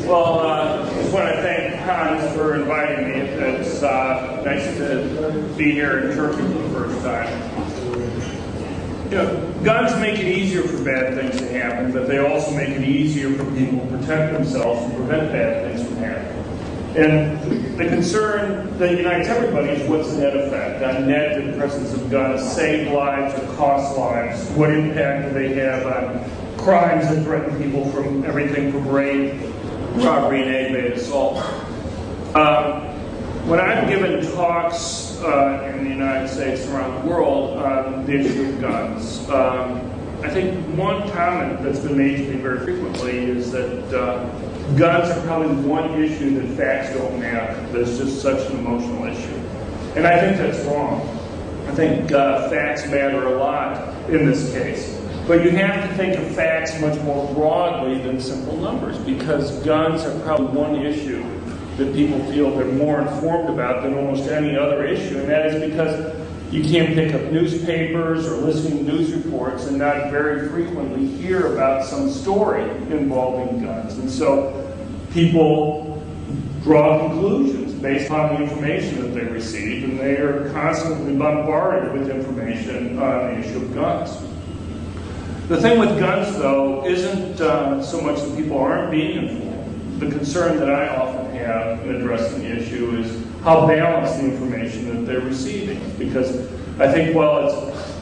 Well, I just want to thank Hans for inviting me. It's nice to be here in Turkey for the first time. You know, guns make it easier for bad things to happen, but they also make it easier for people to protect themselves and prevent bad things from happening. And the concern that unites everybody is what's the net effect. On net, do the presence of guns save lives or cost lives? What impact do they have on crimes that threaten people, from everything from rape, robbery, and aggravated assault? When I've given talks in the United States and around the world on the issue of guns, I think one comment that's been made to me very frequently is that guns are probably one issue that facts don't matter. There's just such an emotional issue. And I think that's wrong. I think facts matter a lot in this case. But you have to think of facts much more broadly than simple numbers, because guns are probably one issue that people feel they're more informed about than almost any other issue. And that is because you can't pick up newspapers or listen to news reports and not very frequently hear about some story involving guns. And so people draw conclusions based on the information that they receive, and they are constantly bombarded with information on the issue of guns. The thing with guns, though, isn't so much that people aren't being informed. The concern that I often have in addressing the issue is how balanced the information that they're receiving. Because I think while it's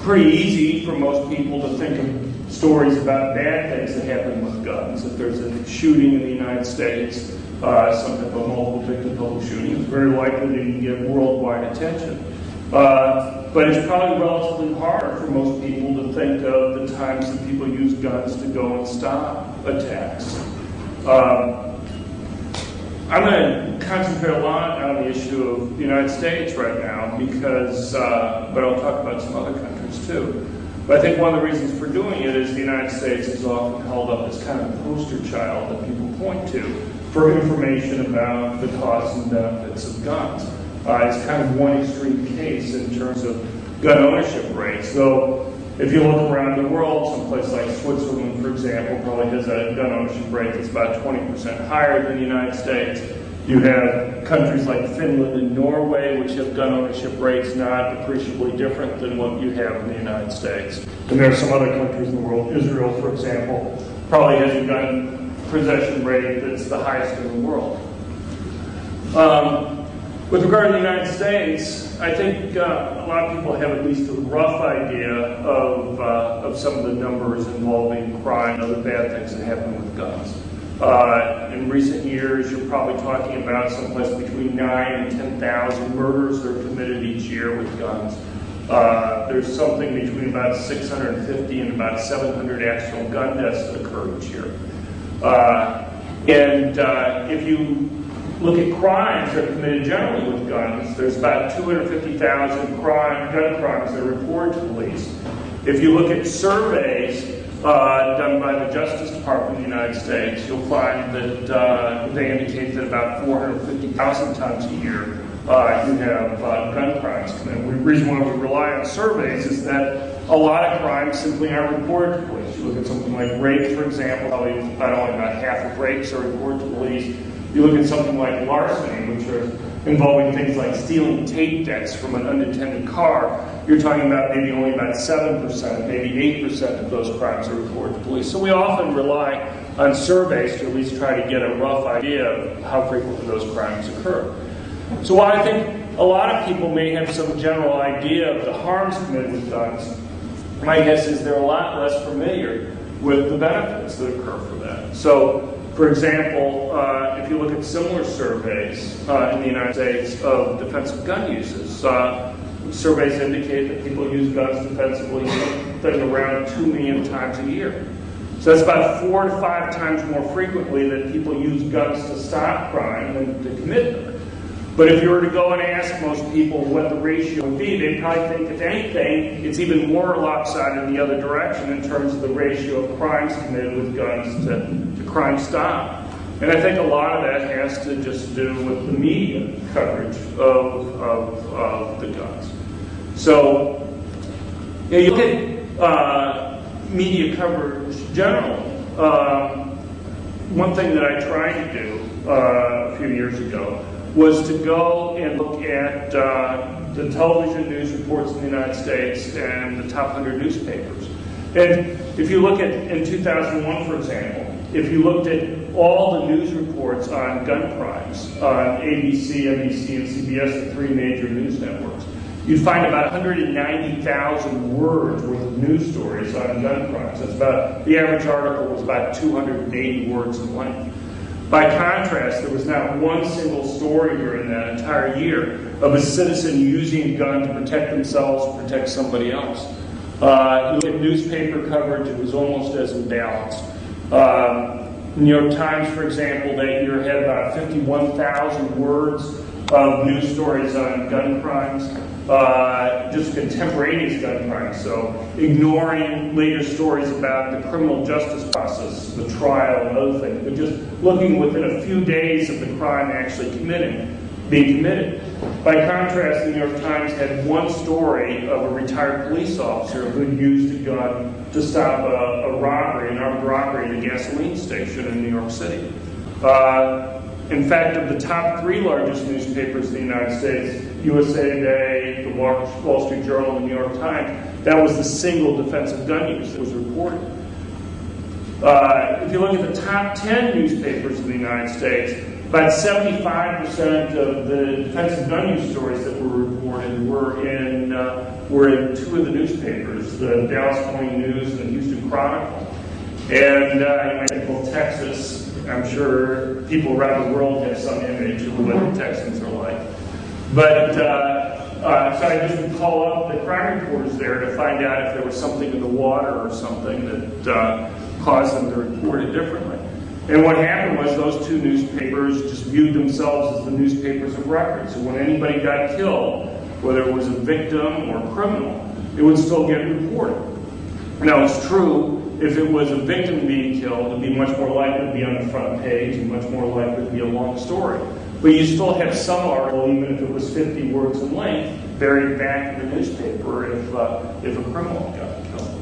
pretty easy for most people to think of stories about bad things that happen with guns, if there's a shooting in the United States, some type of multiple victim public shooting, it's very likely that you can get worldwide attention. But it's probably relatively hard for most people to think of the times that people use guns to go and stop attacks. I'm going to concentrate a lot on the issue of the United States right now, because, but I'll talk about some other countries too. But I think one of the reasons for doing it is the United States is often held up as kind of a poster child that people point to for information about the costs and benefits of guns. It's kind of one extreme case in terms of gun ownership rates, though if you look around the world, someplace like Switzerland, for example, probably has a gun ownership rate that's about 20% higher than the United States. You have countries like Finland and Norway, which have gun ownership rates not appreciably different than what you have in the United States. And there are some other countries in the world. Israel, for example, probably has a gun possession rate that's the highest in the world. With regard to the United States, I think a lot of people have at least a rough idea of some of the numbers involving crime and other bad things that happen with guns. In recent years, you're probably talking about someplace between 9,000 and 10,000 murders that are committed each year with guns. There's something between about 650 and about 700 actual gun deaths that occur each year. If you look at crimes that are committed generally with guns, there's about 250,000 gun crimes that are reported to police. If you look at surveys done by the Justice Department of the United States, you'll find that they indicate that about 450,000 times a year you have gun crimes committed. The reason why we rely on surveys is that a lot of crimes simply aren't reported to police. You look at something like rape, for example, probably about half of rapes are reported to police. You look at something like larceny, which are involving things like stealing tape decks from an unattended car, you're talking about maybe only about 7%, maybe 8% of those crimes are reported to police. So we often rely on surveys to at least try to get a rough idea of how frequently those crimes occur. So while I think a lot of people may have some general idea of the harms committed with guns, my guess is they're a lot less familiar with the benefits that occur for that. So, for example, if you look at similar surveys in the United States of defensive gun uses, surveys indicate that people use guns defensively something around 2 million times a year. So that's about 4 to 5 times more frequently that people use guns to stop crime than to commit them. But if you were to go and ask most people what the ratio would be, they'd probably think, if anything, it's even more lopsided in the other direction in terms of the ratio of crimes committed with guns to crime stopped. And I think a lot of that has to just do with the media coverage of the guns. So, you look at media coverage generally. one thing that I tried to do a few years ago was to go and look at the television news reports in the United States and the top 100 newspapers. And if you look at, in 2001, for example, if you looked at all the news reports on gun crimes on ABC, NBC, and CBS, the three major news networks, you'd find about 190,000 words worth of news stories on gun crimes. That's about, the average article was about 280 words in length. By contrast, there was not one single story during that entire year of a citizen using a gun to protect themselves or protect somebody else. You look at newspaper coverage, it was almost as imbalanced. New York Times, for example, that year had about 51,000 words of news stories on gun crimes, just contemporaneous gun crimes, so ignoring later stories about the criminal justice process, the trial and other things, but just looking within a few days of the crime actually being committed. By contrast, the New York Times had one story of a retired police officer who had used a gun to stop a robbery, an armed robbery at a gasoline station in New York City. In fact, of the top three largest newspapers in the United States, USA Today, the Wall Street Journal, and the New York Times, that was the single defense of gun use that was reported. If you look at the top 10 newspapers in the United States, about 75% of the defense of gun use stories that were reported were in two of the newspapers, the Dallas Morning News and the Houston Chronicle. And you might think, well, Texas, I'm sure people around the world have some image of what the Texans are like. But, so I just would call up the crime reporters there to find out if there was something in the water or something that caused them to report it differently. And what happened was those two newspapers just viewed themselves as the newspapers of record. So when anybody got killed, whether it was a victim or a criminal, it would still get reported. Now, it's true, if it was a victim being killed, it would be much more likely to be on the front page and much more likely to be a long story. But you still have some article, even if it was 50 words in length, buried back in the newspaper if a criminal got killed.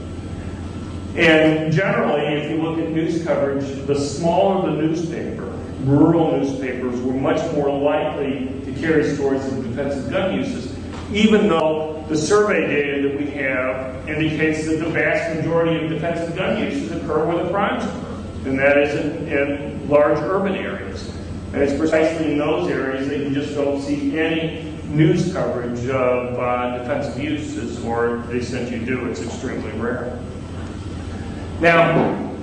And generally, if you look at news coverage, the smaller the newspaper, rural newspapers, were much more likely to carry stories of defensive gun uses, even though the survey data that we have indicates that the vast majority of defensive gun uses occur where the crimes occur, and that is in large urban areas. And it's precisely in those areas that you just don't see any news coverage of defensive uses, or to the extent you do, it's extremely rare. Now,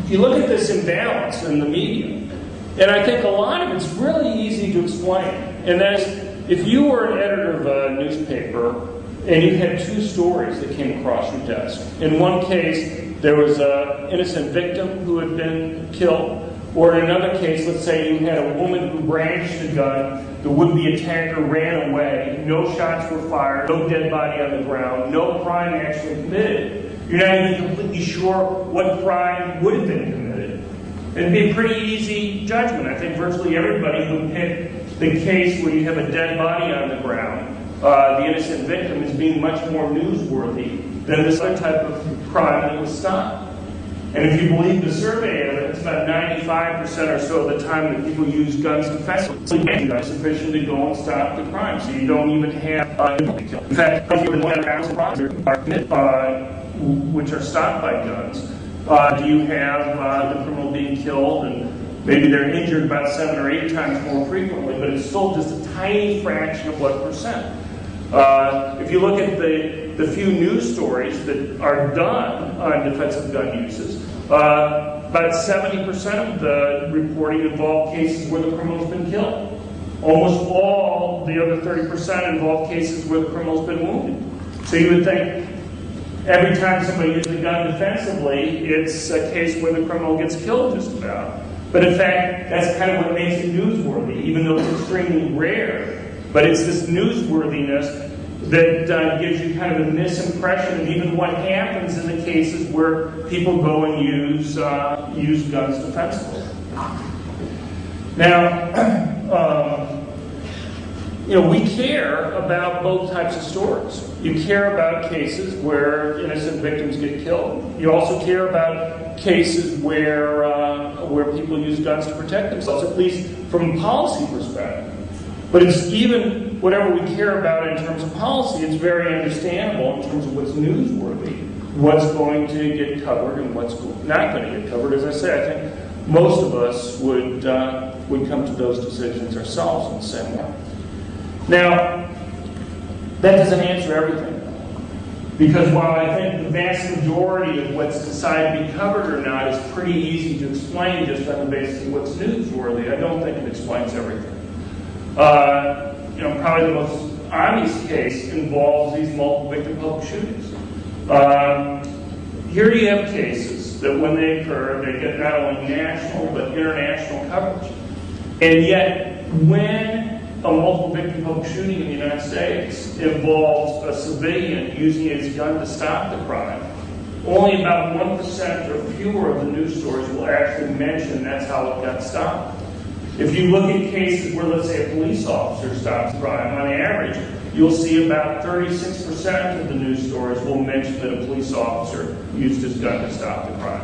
you look at this imbalance in the media, and I think a lot of it's really easy to explain. And that is, if you were an editor of a newspaper and you had two stories that came across your desk, in one case there was an innocent victim who had been killed, or in another case, let's say you had a woman who brandished a gun, the would-be attacker ran away, no shots were fired, no dead body on the ground, no crime actually committed. You're not even completely sure what crime would have been committed. It'd be a pretty easy judgment. I think virtually everybody would pick the case where you have a dead body on the ground, the innocent victim, as being much more newsworthy than this other type of crime that was stopped. And if you believe the survey evidence, about 95% or so of the time that people use guns defensively, it's sufficient to go and stop the crime. So you don't even have in fact, if you're 1,000 crimes are committed, which are stopped by guns, do you have the criminal being killed, and maybe they're injured about 7 or 8 times more frequently, but it's still just a tiny fraction of what percent. If you look at the few news stories that are done on defensive gun uses, about 70% of the reporting involved cases where the criminal's been killed. Almost all the other 30% involve cases where the criminal's been wounded. So you would think every time somebody uses a gun defensively, it's a case where the criminal gets killed just about. But in fact, that's kind of what makes it newsworthy, even though it's extremely rare. But it's this newsworthiness that gives you kind of a misimpression of even what happens in the cases where people go and use guns defensively. Now, we care about both types of stories. You care about cases where innocent victims get killed. You also care about cases where people use guns to protect themselves, at least from a policy perspective. But it's even whatever we care about in terms of policy, it's very understandable in terms of what's newsworthy, what's going to get covered and what's not going to get covered. As I say, I think most of us would come to those decisions ourselves in the same way. Now, that doesn't answer everything. Because while I think the vast majority of what's decided to be covered or not is pretty easy to explain just on the basis of what's newsworthy, I don't think it explains everything. Probably the most obvious case involves these multiple victim public shootings. Here you have cases that when they occur, they get not only national but international coverage. And yet, when a multiple victim public shooting in the United States involves a civilian using his gun to stop the crime, only about 1% or fewer of the news stories will actually mention that's how it got stopped. If you look at cases where, let's say, a police officer stops a crime, on average, you'll see about 36% of the news stories will mention that a police officer used his gun to stop the crime.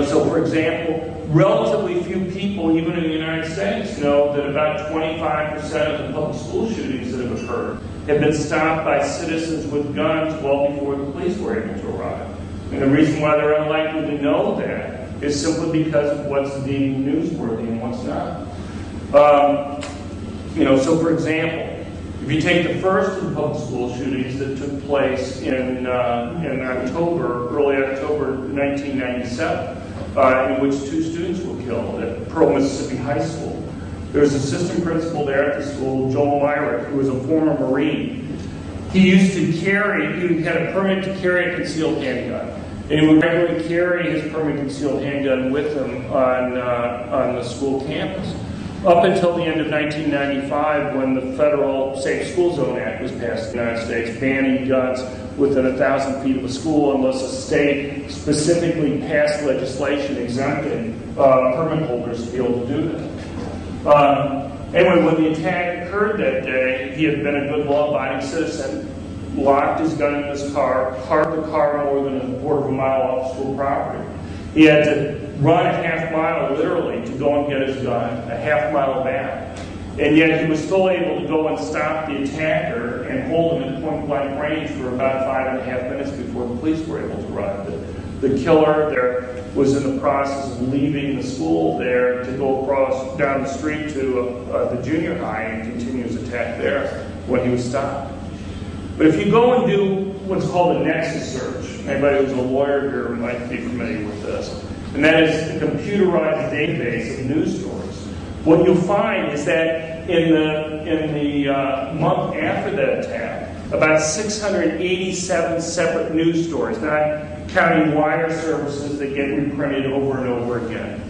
So for example, relatively few people, even in the United States, know that about 25% of the public school shootings that have occurred have been stopped by citizens with guns well before the police were able to arrive. And the reason why they're unlikely to know that is simply because of what's deemed newsworthy and what's not. So for example, if you take the first of the public school shootings that took place in October, early October 1997, in which 2 students were killed at Pearl, Mississippi High School. There was an assistant principal there at the school, Joel Myrick, who was a former Marine. He had a permit to carry a concealed handgun. And he would regularly carry his permit concealed handgun with him on the school campus. Up until the end of 1995, when the Federal Safe School Zone Act was passed in the United States, banning guns within 1,000 feet of a school unless a state specifically passed legislation exempting permit holders to be able to do that. Anyway, when the attack occurred that day, he had been a good law-abiding citizen, locked his gun in his car, parked the car more than a quarter of a mile off school property. He had to run a half mile, literally, to go and get his gun, a half mile back. And yet he was still able to go and stop the attacker and hold him at point-blank range for about 5.5 minutes before the police were able to arrive. The killer there was in the process of leaving the school there to go across down the street to the junior high and continue his attack there when he was stopped. But if you go and do what's called a nexus search, anybody who's a lawyer here might be familiar with this, and that is a computerized database of news stories. What you'll find is that in the month after that attack, about 687 separate news stories, not counting wire services that get reprinted over and over again.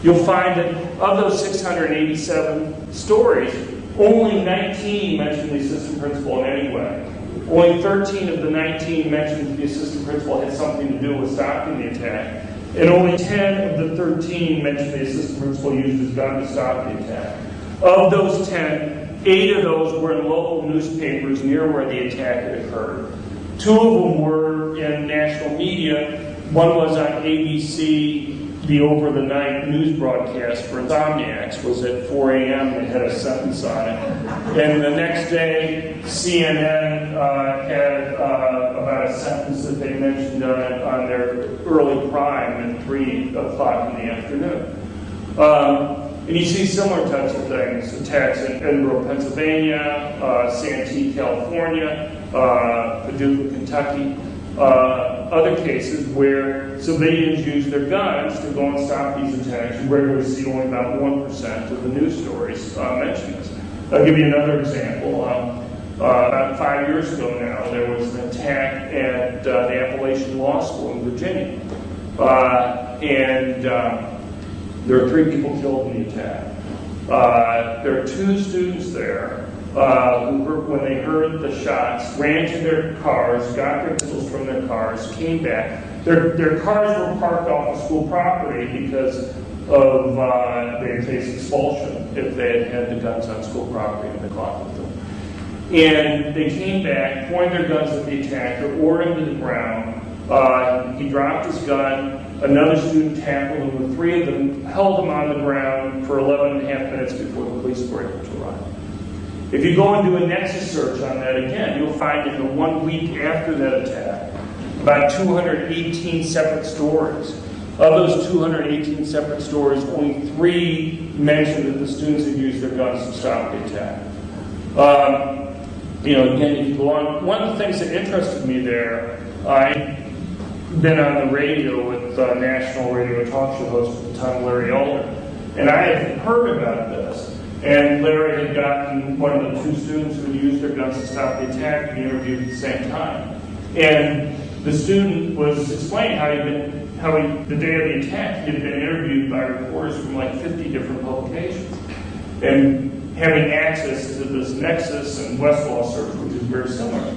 You'll find that of those 687 stories, only 19 mention the assistant principal in any way. Only 13 of the 19 mentioned the assistant principal had something to do with stopping the attack. And only 10 of the 13 mentioned the assistant principal used his gun to stop the attack. Of those 10, 8 of those were in local newspapers near where the attack had occurred. 2 of them were in national media. One was on ABC. The over-the-night news broadcast for Insomniacs was at 4 a.m. It had a sentence on it. And the next day, CNN had about a sentence that they mentioned on their early prime at 3 o'clock in the afternoon. And you see similar types of things, attacks in Edinburgh, Pennsylvania, Santee, California, Paducah, Kentucky. Other cases where civilians use their guns to go and stop these attacks. You regularly see only about 1% of the news stories mention this. I'll give you another example. About 5 years ago now, there was an attack at the Appalachian Law School in Virginia. There were 3 people killed in the attack. There are 2 students there who, when they heard the shots, ran to their cars, got their pistols from their cars, came back. Their cars were parked off the school property because of they had faced expulsion. if they had the guns on school property and they caught with them. And they came back, pointed their guns at the attacker, ordered him to the ground. He dropped his gun. Another student tackled him. The three of them held him on the ground for 11 and a half minutes before the police were able to arrive. If you go and do a nexus search on that again, you'll find in the 1 week after that attack, about 218 separate stories. Of those 218 separate stories, only 3 mentioned that the students had used their guns to stop the attack. Again, if you go on, one of the things that interested me there, I've been on the radio with national radio talk show host at the time, Larry Elder, and I had heard about this. And Larry had gotten one of the 2 students who had used their guns to stop the attack to be interviewed at the same time. And the student was explaining how the day of the attack, he had been interviewed by reporters from like 50 different publications. And having access to this Nexus and Westlaw search, which is very similar,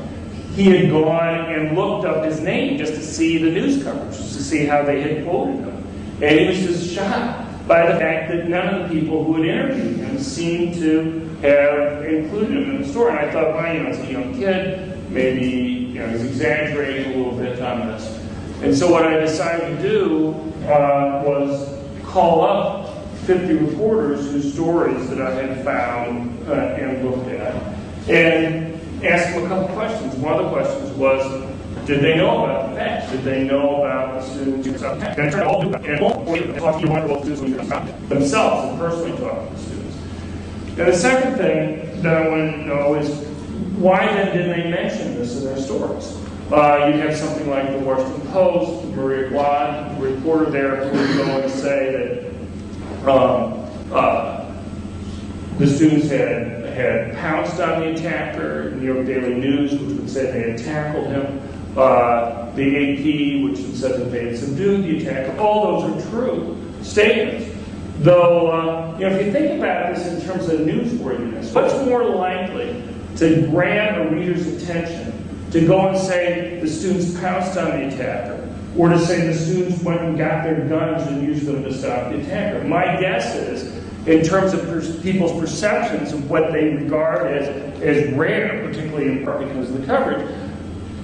he had gone and looked up his name just to see the news coverage, just to see how they had quoted him. And he was just shocked by the fact that none of the people who had interviewed him seemed to have included him in the story. And I thought, well, it's a young kid, maybe he's exaggerating a little bit on this. And so what I decided to do was call up 50 reporters whose stories that I had found and looked at, and ask them a couple questions. One of the questions was, did they know about the facts? Did they know about the students? And I tried to all do that. And talk to you about the students themselves and personally talk to the students. And the second thing that I wanted to know is, why then didn't they mention this in their stories? You'd have something like the Washington Post, Maria Lott, the reporter there, who would go and say that the students had pounced on the attacker. New York Daily News, which would say they had tackled him. The AP, which had said that they had subdued the attacker. All those are true statements. Though, if you think about this in terms of newsworthiness, what's more likely to grab a reader's attention? To go and say the students pounced on the attacker, or to say the students went and got their guns and used them to stop the attacker? My guess is, in terms of people's perceptions of what they regard as rare, particularly in part because of the coverage,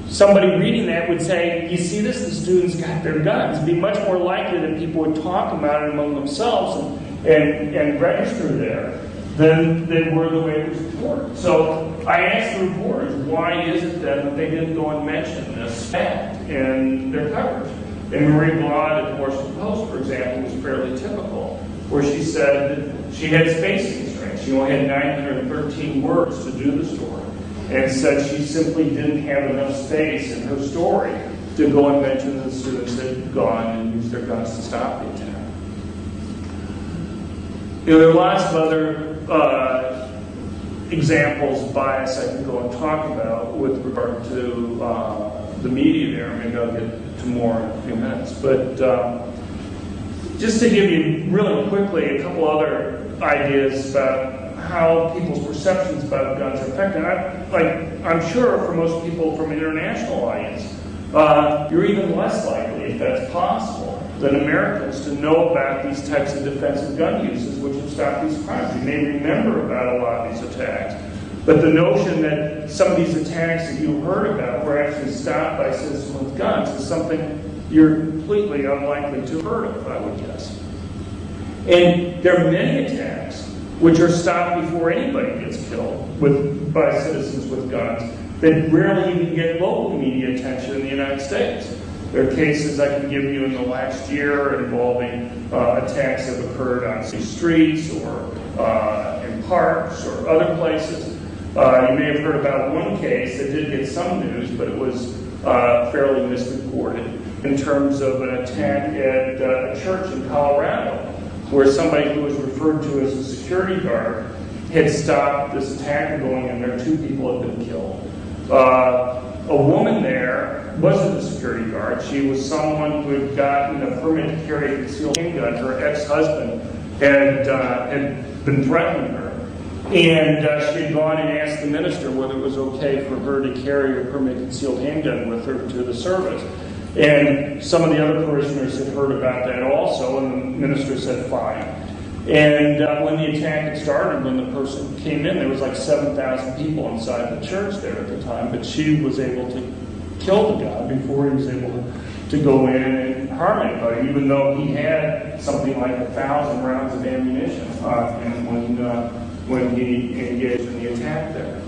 somebody reading that would say, you see this, the students got their guns. It'd be much more likely that people would talk about it among themselves and register there than they were the way it was reported. So I asked the reporters, why is it that they didn't go and mention this fact in their coverage? And Marie Lott at the Washington Post, for example, was fairly typical, where she said that she had spacing constraints. She only had 913 words to do the story, and said she simply didn't have enough space in her story to go and mention that the students had gone and used their guns to stop the attack. There are lots of other examples of bias I can go and talk about with regard to the media there. Maybe I'll get to more in a few minutes. But just to give you really quickly a couple other ideas about how people's perceptions about guns are affected. I'm sure for most people from an international audience, you're even less likely, if that's possible, than Americans to know about these types of defensive gun uses which have stopped these crimes. You may remember about a lot of these attacks, but the notion that some of these attacks that you heard about were actually stopped by citizens with guns is something you're completely unlikely to have heard of, I would guess. And there are many attacks which are stopped before anybody gets killed by citizens with guns that rarely even get local media attention in the United States. There are cases I can give you in the last year involving attacks that have occurred on city streets or in parks or other places. You may have heard about one case that did get some news, but it was fairly misreported in terms of an attack at a church in Colorado, where somebody who was referred to as a security guard had stopped this attacker going in there. 2 people had been killed. A woman there wasn't a security guard. She was someone who had gotten a permit to carry a concealed handgun. Her ex-husband had been threatening her. And she had gone and asked the minister whether it was okay for her to carry a permit concealed handgun with her to the service. And some of the other parishioners had heard about that also, and the minister said fine. And when the attack had started, when the person came in, there was like 7,000 people inside the church there at the time, but she was able to kill the guy before he was able to go in and harm anybody, even though he had something like 1,000 rounds of ammunition on him when he engaged in the attack there.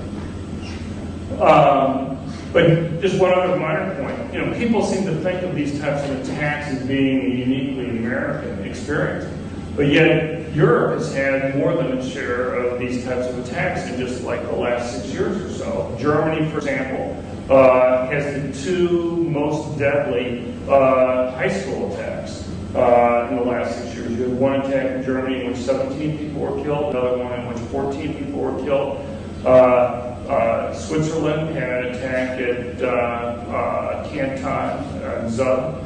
But just one other minor point, people seem to think of these types of attacks as being a uniquely American experience, but yet Europe has had more than its share of these types of attacks in just like the last 6 years or so. Germany, for example, has the two most deadly high school attacks in the last 6 years. You had one attack in Germany in which 17 people were killed, another one in which 14 people were killed. Switzerland had an attack at Canton, Zug,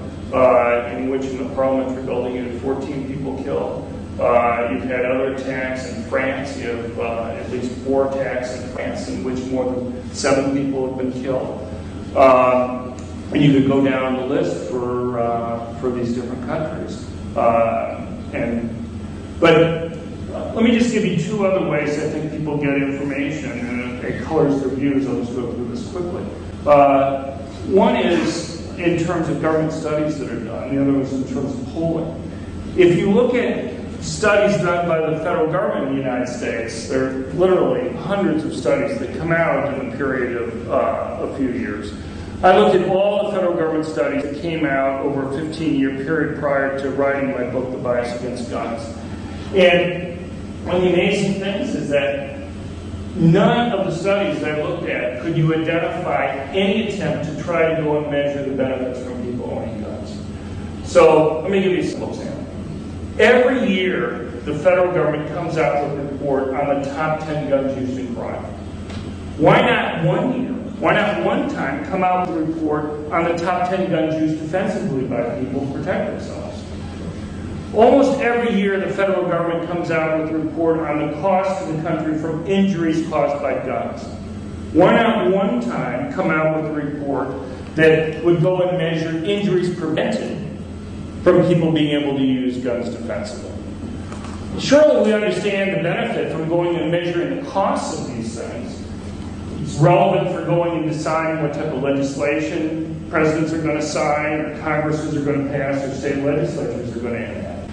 in which in the parliamentary building you had 14 people killed. You've had other attacks in France. You have at least 4 attacks in France in which more than 7 people have been killed. And you could go down the list for these different countries. But let me just give you 2 other ways I think people get information, and it colors their views. I'll just go through this quickly. One is in terms of government studies that are done. The other is in terms of polling. If you look at studies done by the federal government in the United States, there are literally hundreds of studies that come out in a period of a few years. I looked at all the federal government studies that came out over a 15-year period prior to writing my book, The Bias Against Guns. And one of the amazing things is that none of the studies that I looked at could you identify any attempt to try to go and measure the benefits from people owning guns. So let me give you a simple example. Every year, the federal government comes out with a report on the top 10 guns used in crime. Why not one year? Why not one time come out with a report on the top 10 guns used defensively by people to protect themselves? Almost every year, the federal government comes out with a report on the cost to the country from injuries caused by guns. Why not one time come out with a report that would go and measure injuries prevented from people being able to use guns defensively? Surely we understand the benefit from going and measuring the costs of these things. It's relevant for going and deciding what type of legislation presidents are going to sign, or Congresses are going to pass, or state legislatures are going to enact.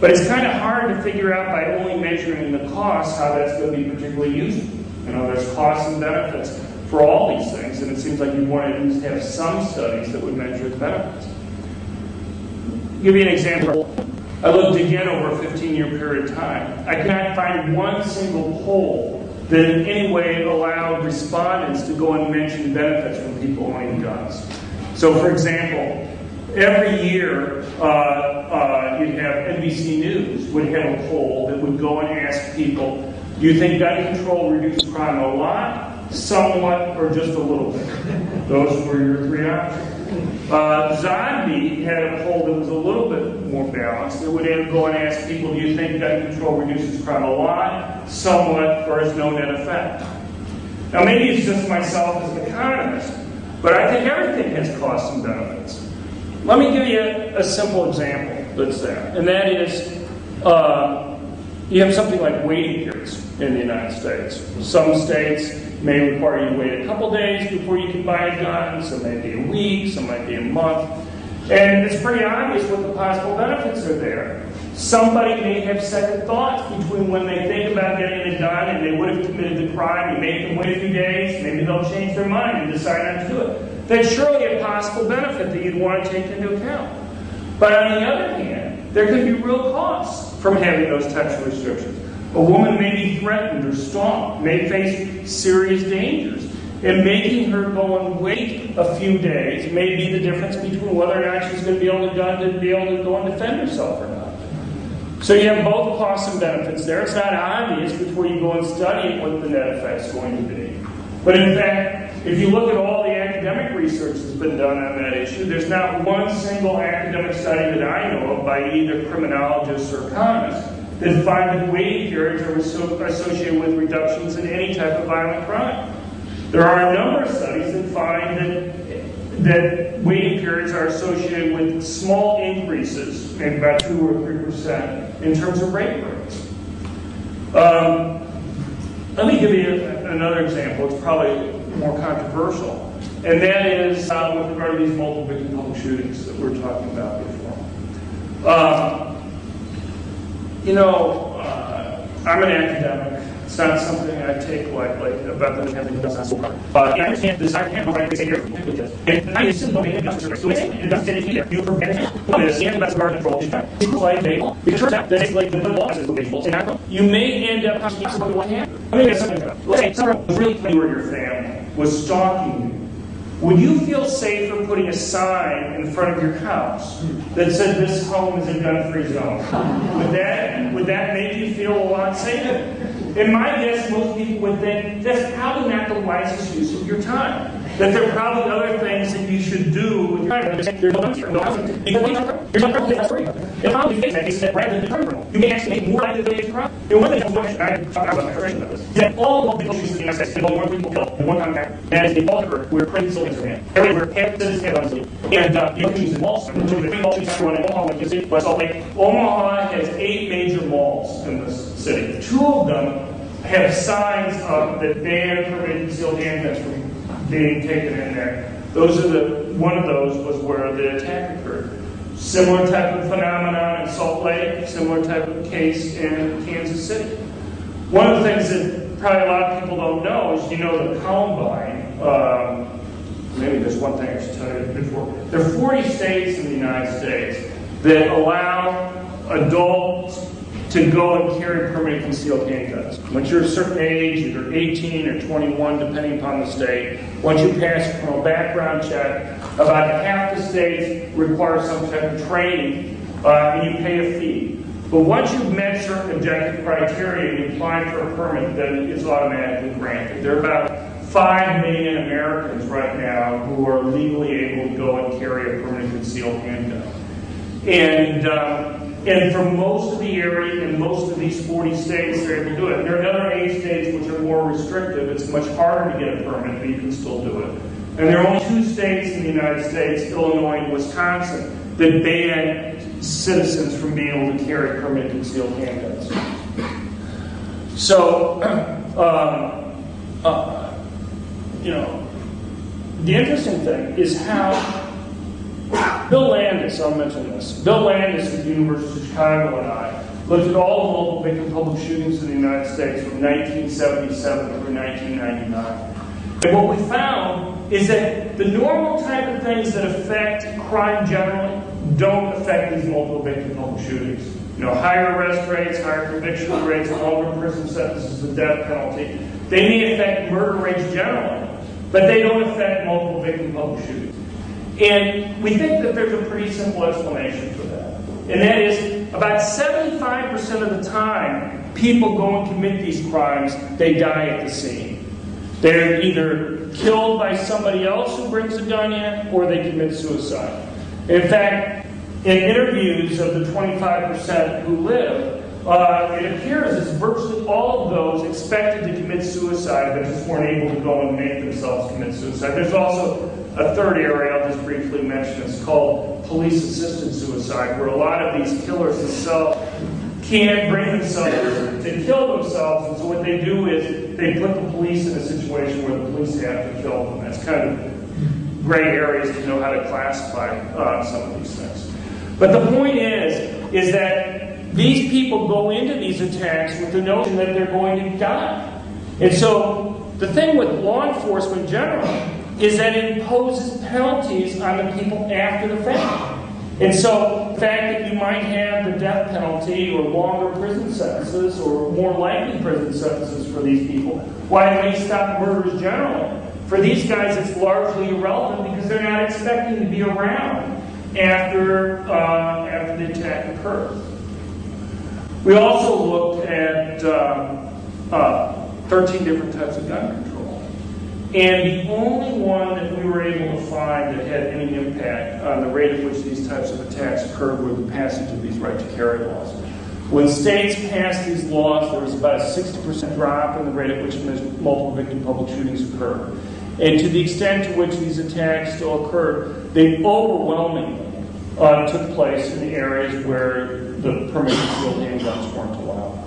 But it's kind of hard to figure out by only measuring the costs how that's going to be particularly useful. There's costs and benefits for all these things, and it seems like you want to at least have some studies that would measure the benefits. I'll give you an example. I looked again over a 15-year period of time. I could not find one single poll that in any way allowed respondents to go and mention benefits from people owning guns. So, for example, every year you'd have NBC News would have a poll that would go and ask people, do you think gun control reduces crime a lot, somewhat, or just a little bit? Those were your 3 options. Zombie had a poll that was a little bit more balanced. It would go and ask people, do you think gun control reduces crime a lot, somewhat, or has no net effect? Now, maybe it's just myself as an economist, but I think everything has costs and benefits. Let me give you a simple example that's there, and that is you have something like waiting periods in the United States. Some states may require you to wait a couple days before you can buy a gun, some may be a week, some might be a month. And it's pretty obvious what the possible benefits are there. Somebody may have second thoughts between when they think about getting a gun and they would have committed the crime. You make them wait a few days, maybe they'll change their mind and decide not to do it. That's surely a possible benefit that you'd want to take into account. But on the other hand, there can be real costs from having those types of restrictions. A woman may be threatened or stalked, may face serious dangers, and making her go and wait a few days may be the difference between whether or not she's going to be able to go and defend herself or not. So you have both costs and benefits there. It's not obvious before you go and study what the net effect is going to be. But in fact, if you look at all the academic research that's been done on that issue, there's not one single academic study that I know of by either criminologists or economists that find that waiting periods are associated with reductions in any type of violent crime. There are a number of studies that find that waiting periods are associated with small increases, maybe about 2 or 3%, in terms of rape rates. Let me give you another example. It's probably more controversial, and that is with regard to these multiple victim public shootings that we were talking about before. I'm an academic. It's not something I take lightly about the having done so far. I understand this. I can't write this here because I assume no making justice. So it's invested in you for this and about guard control. It's like because it turns out that it's like the laws is visual. You may end up having something like that. I mean, let's say someone was really you or your family was stalking you. Would you feel safer putting a sign in front of your house that said this home is a gun-free zone? Would that make you feel a lot safer? In my guess, most people would think that's probably not the wisest use of your time. That there are probably other things that you should do with your time. There's no answer. There's no problem. If I'm the case that rather than criminal, you may actually make more likely to be a crime. And one thing I talked about is that all people choose the United States involve more people killed in one contact. And as they all occur, we're crazy soldiers in it. Everywhere, citizens and guns. And you choose in malls. The three malls in Omaha, West Salt Lake. Omaha has 8 major malls in this city. 2 of them have signs up that ban permitted concealed handguns from being taken in there. One of those was where the attack occurred. Similar type of phenomenon in Salt Lake, similar type of case in Kansas City. One of the things that probably a lot of people don't know is, the Columbine, maybe there's one thing I should tell you before. There are 40 states in the United States that allow adults to go and carry permanent concealed handguns. Once you're a certain age, either 18 or 21, depending upon the state, once you pass a criminal background check, about half the states require some type of training, and you pay a fee. But once you've met certain objective criteria and you apply for a permit, then it's automatically granted. There are about 5 million Americans right now who are legally able to go and carry a permanent concealed handgun. And for most of the area in most of these 40 states, they're able to do it. There are another 8 states which are more restrictive. It's much harder to get a permit, but you can still do it. And there are only 2 states in the United States, Illinois and Wisconsin, that ban citizens from being able to carry permanent concealed handguns. So, the interesting thing is how Bill Landis, I'll mention this. Bill Landis at the University of Chicago and I looked at all the multiple victim public shootings in the United States from 1977 through 1999. And what we found is that the normal type of things that affect crime generally don't affect these multiple victim public shootings. Higher arrest rates, higher conviction rates, longer prison sentences, the death penalty. They may affect murder rates generally, but they don't affect multiple victim public shootings. And we think that there's a pretty simple explanation for that. And that is, about 75% of the time, people go and commit these crimes, they die at the scene. They're either killed by somebody else who brings a gun in, or they commit suicide. In fact, in interviews of the 25% who live, it appears as virtually all of those expected to commit suicide, but just weren't able to go and make themselves commit suicide. There's also a third area I'll just briefly mention. It's called police-assisted suicide, where a lot of these killers themselves can't bring themselves to kill themselves, and so what they do is they put the police in a situation where the police have to kill them. That's kind of gray areas to know how to classify some of these things. But the point is that these people go into these attacks with the notion that they're going to die. And so the thing with law enforcement generally is that it imposes penalties on the people after the fact. And so the fact that you might have the death penalty or longer prison sentences or more likely prison sentences for these people, why it may stop murders generally, for these guys it's largely irrelevant because they're not expecting to be around after the attack occurs. We also looked at 13 different types of gun control. And the only one that we were able to find that had any impact on the rate at which these types of attacks occurred were the passage of these right-to-carry laws. When states passed these laws, there was about a 60% drop in the rate at which multiple victim public shootings occurred. And to the extent to which these attacks still occurred, they overwhelmingly took place in the areas where the permanent concealed handguns weren't allowed.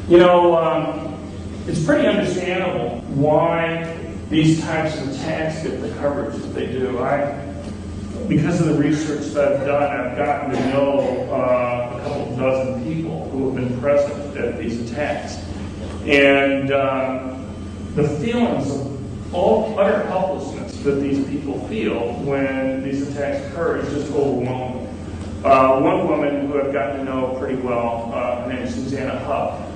You know, it's pretty understandable why these types of attacks get the coverage that they do. Because of the research that I've done, I've gotten to know a couple dozen people who have been present at these attacks. And the feelings of utter helplessness that these people feel when these attacks occur is just overwhelming. One woman who I've gotten to know pretty well, her name is Susanna Hupp.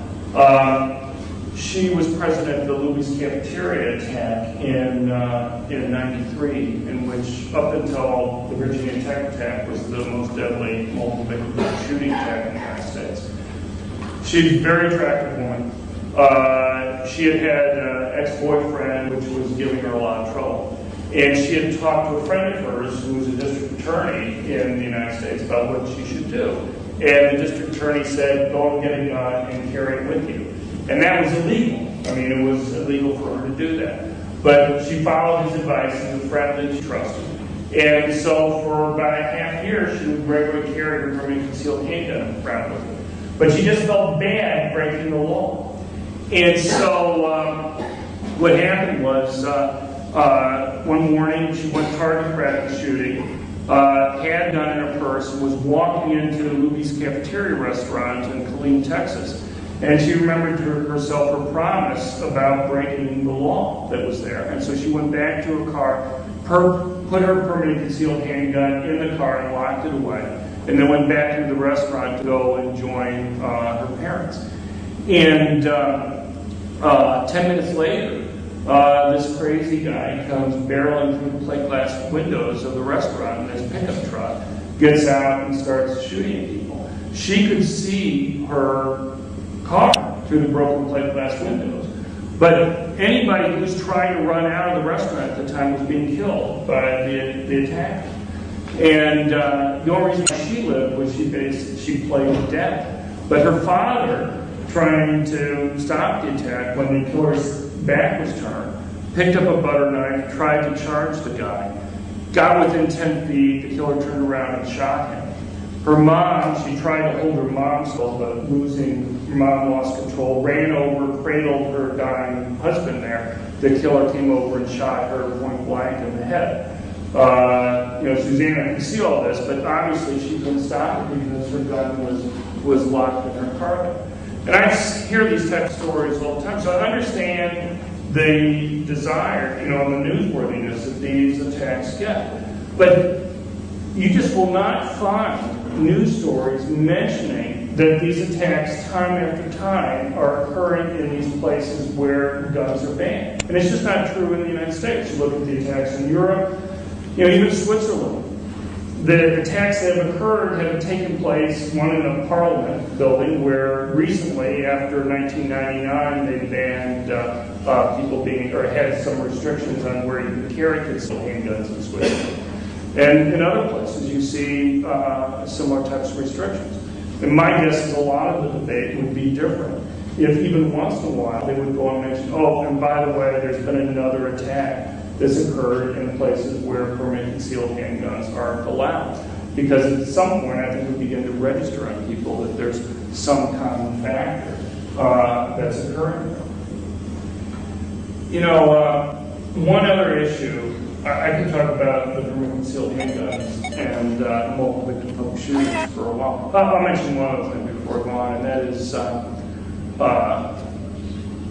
She was president of the Luby's Cafeteria attack in '93, in which, up until the Virginia Tech attack, was the most deadly multiple victim shooting attack in the United States. She's a very attractive woman. She had an ex-boyfriend which was giving her a lot of trouble. And she had talked to a friend of hers who was a district attorney in the United States about what she should do. And the district attorney said, go and get a gun and carry it with you. And that was illegal. I mean, it was illegal for her to do that. But she followed his advice as a friend that she trusted. And so for about a half year, she would regularly carry her permanently concealed handgun around with her. But she just felt bad breaking the law. And so what happened was one morning she went target practice shooting, had a gun in her purse, and was walking into Luby's Cafeteria restaurant in Killeen, Texas. And she remembered to herself her promise about breaking the law that was there. And so she went back to her car, put her permanently concealed handgun in the car and locked it away, and then went back to the restaurant to go and join her parents. And 10 minutes later, this crazy guy comes barreling through the plate glass windows of the restaurant in his pickup truck, gets out and starts shooting at people. She could see her car through the broken plate glass windows. But anybody who was trying to run out of the restaurant at the time was being killed by the attack. And the only reason she lived was she played dead. But her father, trying to stop the attack when the killer's back was turned, picked up a butter knife, tried to charge the guy, got within 10 feet, the killer turned around and shot him. Her mom, she tried to hold her mom still, but her mom lost control, ran over, cradled her dying husband there. The killer came over and shot her point blank in the head. Susanna could see all this, but obviously she couldn't stop it because her gun was locked in her car. And I hear these type of stories all the time, so I understand the desire, and the newsworthiness that these attacks get. But you just will not find news stories mentioning that these attacks, time after time, are occurring in these places where guns are banned. And it's just not true in the United States. You look at the attacks in Europe, even Switzerland. The attacks that have occurred have taken place, one in a parliament building, where recently, after 1999, they banned people or had some restrictions on where you can carry concealed handguns in Switzerland. And in other places, you see similar types of restrictions. And my guess is a lot of the debate would be different if even once in a while they would go and mention, oh, and by the way, there's been another attack that's occurred in places where permanent concealed handguns aren't allowed. Because at some point, I think we begin to register on people that there's some common factor that's occurring. One other issue, I can talk about the permanent concealed handguns and multiple victim public shootings for a while. I'll mention one other thing before I go on, and that is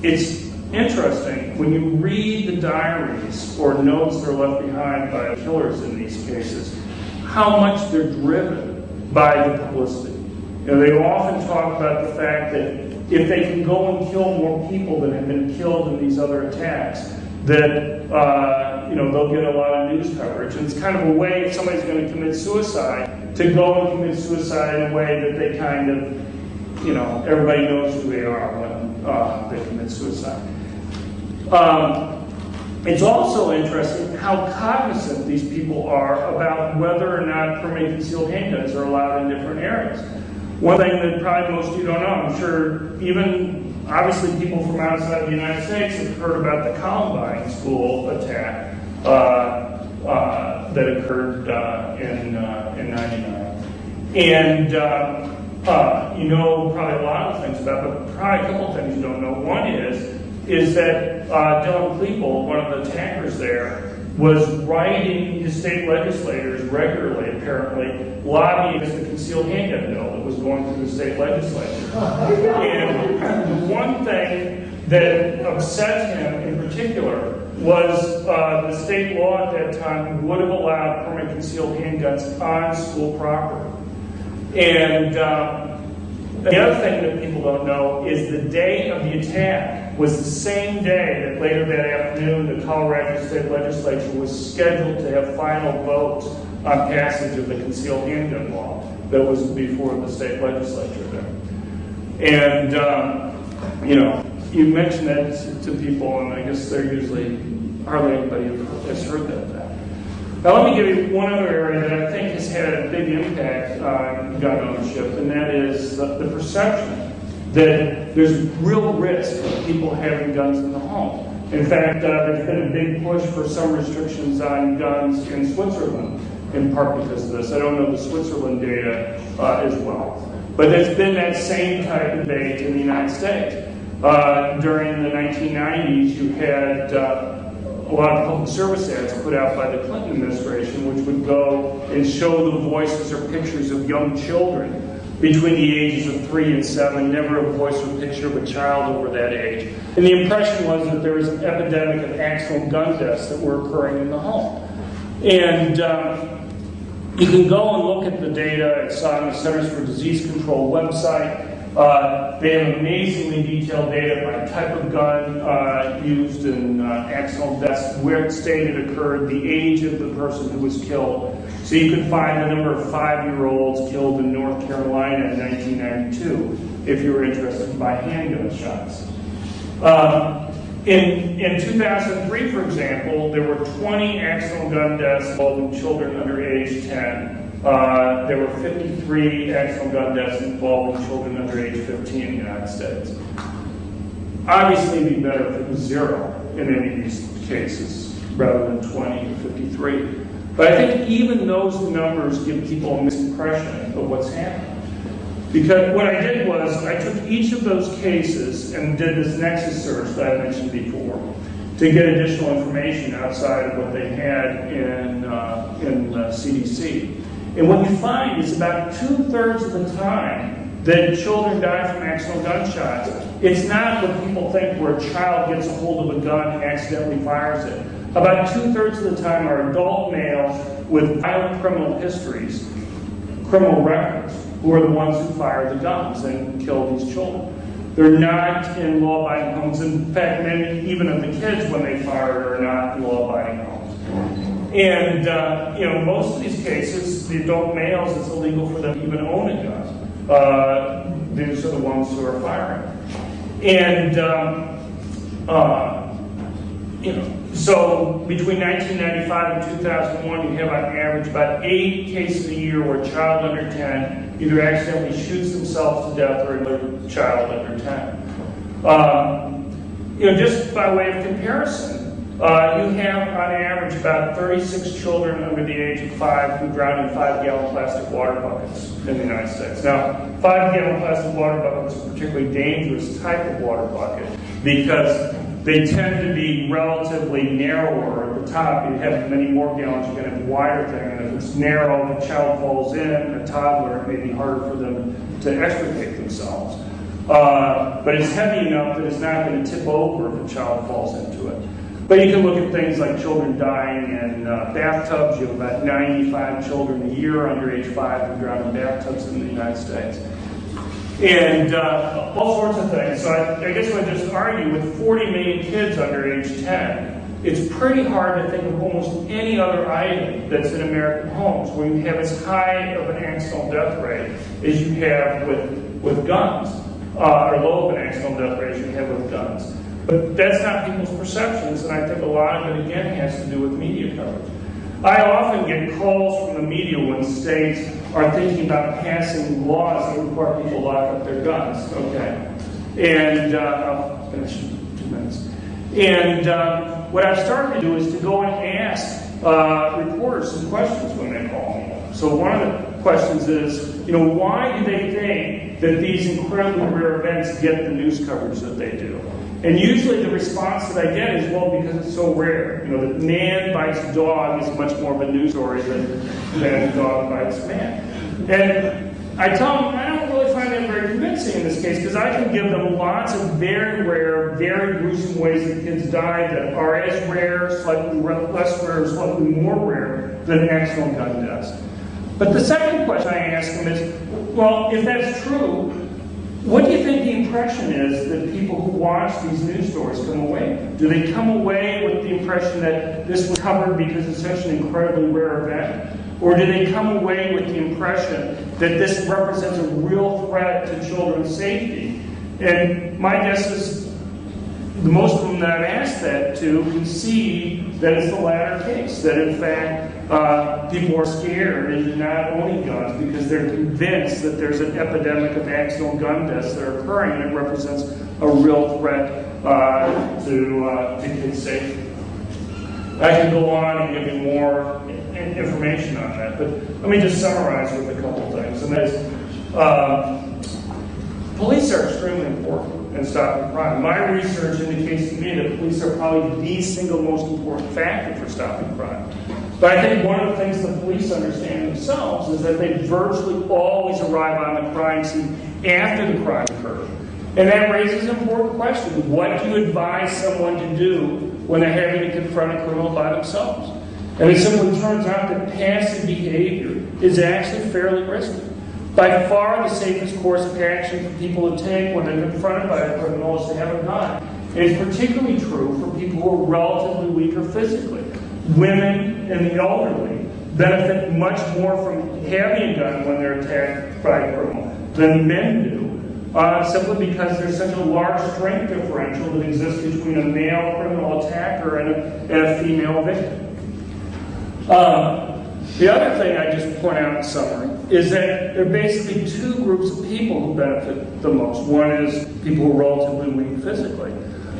it's interesting when you read the diaries or notes that are left behind by killers in these cases, how much they're driven by the publicity. They often talk about the fact that if they can go and kill more people than have been killed in these other attacks, that they'll get a lot of news coverage. And it's kind of a way, if somebody's going to commit suicide, to go and commit suicide in a way that they kind of, everybody knows who they are when they commit suicide. It's also interesting how cognizant these people are about whether or not permanent concealed handguns are allowed in different areas. One thing that probably most of you don't know, I'm sure even obviously people from outside the United States have heard about the Columbine school attack that occurred in '99. And you know probably a lot of things about, but probably a couple of things you don't know. One is that Dylan Klebold, one of the attackers there, was writing his state legislators regularly, apparently, lobbying against the concealed handgun bill that was going through the state legislature. And the one thing that upset him in particular was the state law at that time would have allowed permanent concealed handguns on school property. And the other thing that people don't know is the day of the attack was the same day that later that afternoon the Colorado State Legislature was scheduled to have final votes on passage of the concealed handgun law that was before the state legislature there. And, you know, you mention that to people, and I guess they're usually, hardly anybody has heard that. Now let me give you one other area that I think has had a big impact on gun ownership, and that is the perception that there's real risk of people having guns in the home. In fact, there's been a big push for some restrictions on guns in Switzerland, in part because of this. I don't know the Switzerland data as well. But there's been that same type of debate in the United States. During the 1990s, you had a lot of public service ads put out by the Clinton administration, which would go and show the voices or pictures of young children between the ages of 3 and 7, never a voice or picture of a child over that age. And the impression was that there was an epidemic of accidental gun deaths that were occurring in the home. And you can go and look at the data. It's on the Centers for Disease Control website. They have amazingly detailed data by type of gun used in accidental deaths, where state it occurred, the age of the person who was killed. So you can find the number of 5-year-olds killed in North Carolina in 1992, if you were interested in buy handgun shots. In 2003, for example, there were 20 accidental gun deaths involving children under age 10. There were 53 accidental gun deaths involving children under age 15 in the United States. Obviously, it'd be better if it was 0 in any of these cases, rather than 20 or 53. But I think even those numbers give people a misimpression of what's happening. Because what I did was, I took each of those cases and did this nexus search that I mentioned before to get additional information outside of what they had in CDC. And what you find is about 2/3 of the time that children die from accidental gunshots, it's not what people think where a child gets a hold of a gun and accidentally fires it. About 2/3 of the time are adult males with violent criminal histories, criminal records, who are the ones who fire the guns and kill these children. They're not in law-abiding homes. In fact, many, even of the kids, when they fire, are not in law-abiding homes. And, you know, most of these cases, the adult males, it's illegal for them to even own a gun. These are the ones who are firing. And, you know, so between 1995 and 2001, you have on average about 8 cases a year where a child under 10 either accidentally shoots themselves to death or another child under 10. You know, just by way of comparison, you have on average about 36 children under the age of 5 who drown in 5-gallon plastic water buckets in the United States. Now, 5-gallon plastic water buckets is a particularly dangerous type of water bucket because they tend to be relatively narrower at the top. You have many more gallons, you're going to have a wider thing. And if it's narrow, if a child falls in, a toddler, it may be harder for them to extricate themselves. But it's heavy enough that it's not going to tip over if a child falls into it. But you can look at things like children dying in bathtubs. You have about 95 children a year under age 5 who drown in bathtubs in the United States. And all sorts of things. So I guess I would just argue with 40 million kids under age 10, it's pretty hard to think of almost any other item that's in American homes where you have as high of an accidental death rate as you have with guns, or low of an accidental death rate as you have with guns. But that's not people's perceptions, and I think a lot of it, again, has to do with media coverage. I often get calls from the media when states are thinking about passing laws that require people to lock up their guns. Okay. And I'll finish in 2 minutes. And what I've started to do is to go and ask reporters some questions when they call me. So one of the questions is, why do they think that these incredibly rare events get the news coverage that they do? And usually the response that I get is, well, because it's so rare. That man bites dog is much more of a news story than dog bites man. And I tell them, I don't really find that very convincing in this case, because I can give them lots of very rare, very gruesome ways that kids died that are as rare, slightly less rare, slightly more rare than accidental gun deaths. But the second question I ask them is, well, if that's true, what do you think the impression is that people who watch these news stories come away with? Do they come away with the impression that this was covered because it's such an incredibly rare event? Or do they come away with the impression that this represents a real threat to children's safety? And my guess is the most of them that I've asked that to concede that it's the latter case, that in fact people are scared and not owning guns because they're convinced that there's an epidemic of accidental gun deaths that are occurring and it represents a real threat to kids' safety. I can go on and give you more information on that, but let me just summarize with a couple things. And that is, police are extremely important in stopping crime. My research indicates to me that police are probably the single most important factor for stopping crime. But I think one of the things the police understand themselves is that they virtually always arrive on the crime scene after the crime occurred. And that raises an important question. What do you advise someone to do when they're having to confront a criminal by themselves? And it simply turns out that passive behavior is actually fairly risky. By far the safest course of action for people to take when they're confronted by a criminal is to have a gun. And it's particularly true for people who are relatively weaker physically. Women and the elderly benefit much more from having a gun when they're attacked by a criminal than men do. Simply because there's such a large strength differential that exists between a male criminal attacker and a female victim. The other thing I just point out in summary is that there are basically two groups of people who benefit the most. One is people who are relatively weak physically.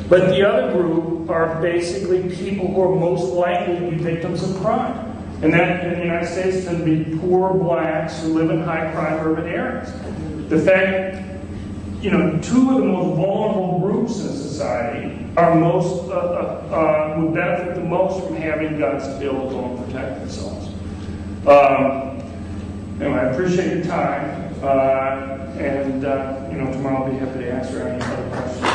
But the other group are basically people who are most likely to be victims of crime. And that, in the United States, tend to be poor blacks who live in high-crime urban areas. The fact two of the most vulnerable groups in society are would benefit the most from having guns to be able to go and protect themselves. Anyway, I appreciate your time, and tomorrow I'll be happy to answer any other questions.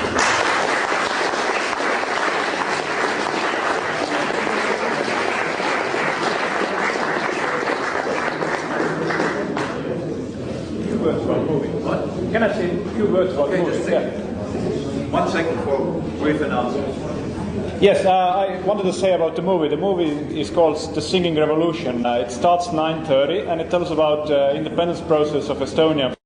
Can I say a few words about the movie? Just 1 second for brief announcement. Yes, I wanted to say about the movie. The movie is called The Singing Revolution. It starts 9:30 and it tells about independence process of Estonia.